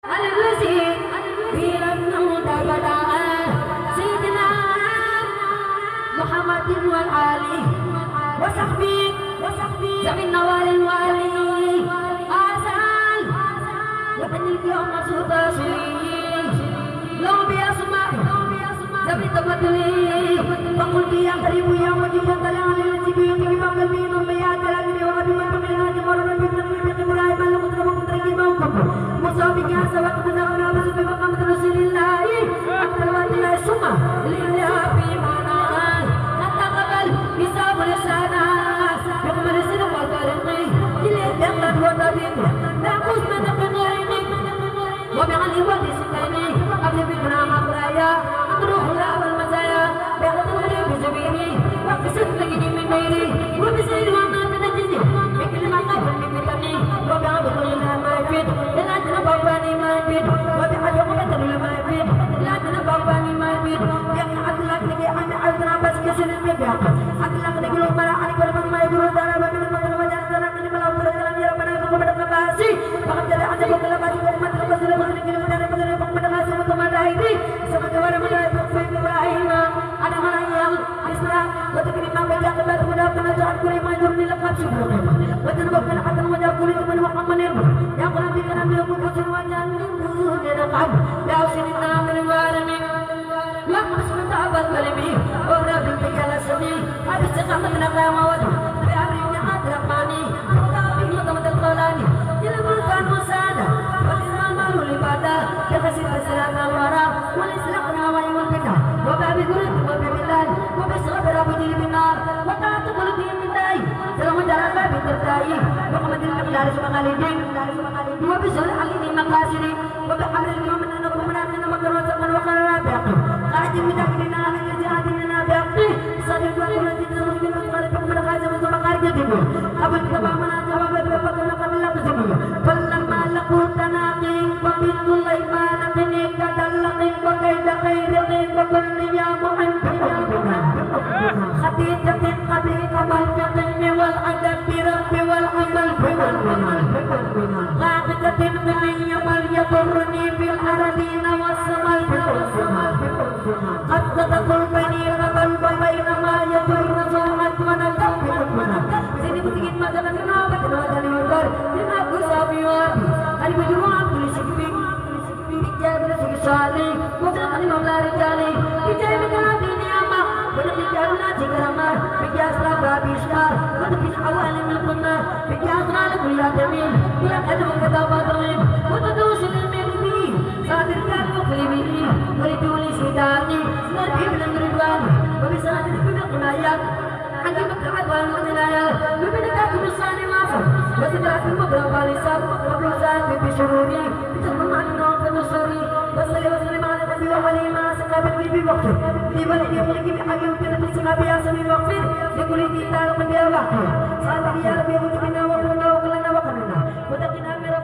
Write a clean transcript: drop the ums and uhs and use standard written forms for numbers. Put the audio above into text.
الذي بأنه تبدأ سيدنا محمد والآله وصحبه ذوي النوال والي أزال ومن اليوم سلطان لو بأسماء ذوي التبدل فقلت يا قريب يا مجيب الكلام الذي بيده باب الدين وبيات الأجل وأبي من بمعنى مرة من إبراهيم المقدم ومتركي موقف مصابك يا سواء تدعونا بسبب مقامة رسول الله أكثر وأنت السمة لله في معنى نتقبل بسبب لسانا يقبل السنة والبرقي إلى الدقة والطبيب نقص من القنائم وبعلي ودي سكيني قبل بكنا مقرايا أتروح لا والمزايا بأخذ بزبيني وقصد لقني من غيري وبسير وما تنجزي بكلمة قبل بكتني وبعض كلنا ما يفيد لا تنبغاني ما يفيد وبحد وقبة ما يفيد لا تنبغاني ما يفيد يقع عدلك لكي أنا عدنا بس كسر المبيع عدلك لكي لو مرا عنك ولمن ما يقولون دارا ومن المدن وجاء دارا من الملاو ترى يا ربنا يبقى من القباسي فقد جرى عدب وكلمات ومن القباسي لمن لكي لمن دارا بدر يبقى من القاسي وطمان رايدي سبت ورا من رايد في إبراهيم أنا مرأيال إسلام وتكريم ما بجاء قبات مدى تنجعل كل ما يجرني لقاب سبرقين وتنبقى حتى وجاء كل من وحمن يا قرآن بكنا بيقول كسر وجاء نقعد يا سيدنا من الوارمين لا مسلم تعبد كلمي ورب بكلا سمي أبي استقامة نقام وجه بأمرنا أدرقاني وقابل مطمة القلاني يلقل كان مساعدة والإسلام العبادة يخسر بسلاك الورى والإسلام ويوم الفتح وباب قرد وببلاد وبصغر أبو جيل بالنار وطاعت قلبي من داي سلام جلال باب الترداي وقمد المقدار سمقاليدين وبسهل حقيقي مقاصدي وبحمل اليوم من أنكم من أننا مكرون سمن وقرنا بيقي قاعد متاكدنا من الجهاد لنا بيقي صدق وقرد نرد من قلبكم من غازم سمقال جديد قبل تمامنا جواب بفقنا قبل لقزمي فلما لقوا تناقي وبنت الأيمان قنيك دلقي وكيد خيرقي وكل يا محمد خديجة قبيك والجقيم والعدد برب والعمل غاقدة بني بل يضرني في الأرضين والسماء قد تدخل بني قبل وبينما يضر صوحة ونكبر sini kutingin mata dan kenapa kenapa dari motor sini aku sabi wabi hari baju aku di sini bijak bener sini sali motor kali mau lari jali bijak bener ini ama bener bijak nanti kerama bijak setelah habis kah bener bijak awal yang pernah bijak terlalu kuliah demi kuliah ada mengkata baterai motor tuh sini mimpi saat terjadi kelimi beri tulis sidani nanti bener berdua bisa nanti bener kenayak Andi berkata bahwa menilai lebih dekat urusan masa. Masih terakhir beberapa lisan, berusaha lebih suruni, bisa memandu penusuri. Wasali mana tapi wahai masa kabel lebih waktu. Di balik dia memiliki agam tidak disangka biasa di waktu. Di kulit kita mendia waktu. Saat dia lebih untuk bina waktu, kelana waktu. Kita merah